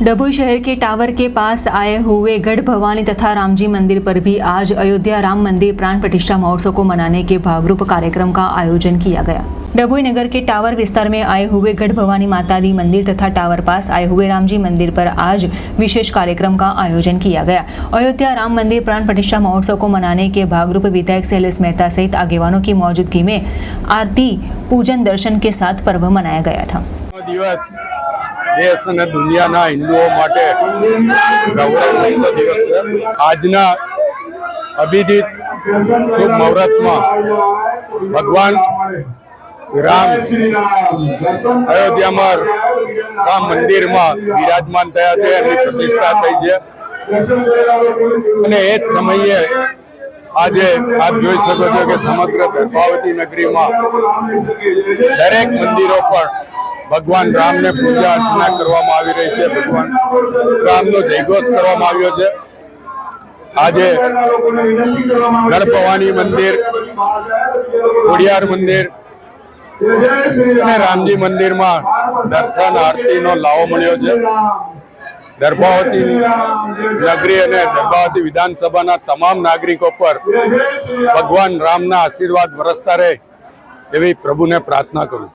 डभोई शहर के टावर के पास आए हुए गढ़ भवानी तथा रामजी मंदिर पर भी आज अयोध्या राम मंदिर प्राण प्रतिष्ठा महोत्सव को मनाने के भागरूप कार्यक्रम का आयोजन किया गया। डभोई नगर के टावर विस्तार में आए हुए गढ़ भवानी माता दी मंदिर तथा टावर पास आए हुए रामजी मंदिर पर आज विशेष कार्यक्रम का आयोजन किया गया। अयोध्या राम मंदिर प्राण प्रतिष्ठा महोत्सव को मनाने के भागरूप विधायक शैलेश मेहता सहित आगेवानों की मौजूदगी में आरती पूजन दर्शन के साथ पर्व मनाया गया था। देश અને દુનિયાના હિન્દુઓ માટે ગૌરવનો દિવસ છે। આજના અભિજીત શુભ મુહૂર્તમાં ભગવાન રામ અયોધ્યામાં રામ મંદિરમાં વિરાજમાન થયા છે, એમની પ્રતિષ્ઠા થઈ છે અને એ જ સમયે આજે આપ જોઈ શકો છો કે સમગ્ર ગર્ભાવતી નગરીમાં દરેક મંદિરો પર भगवान राम ने पूजा अर्चना करवामां आवी रही है। भगवान राम नो जयघोष करवामां आव्यो छे। आजे गढ़ भवानी मंदिर, खोडियार मंदिर અને રામજી મંદિરમાં દર્શન આરતી નો લાવો મળ્યો છે। ગર્ભાવતી નગરી અને ગર્ભાવતી વિધાનસભાના તમામ નાગરિકો પર ભગવાન રામના આશીર્વાદ વરસતા રહે એવી પ્રભુને પ્રાર્થના કરું।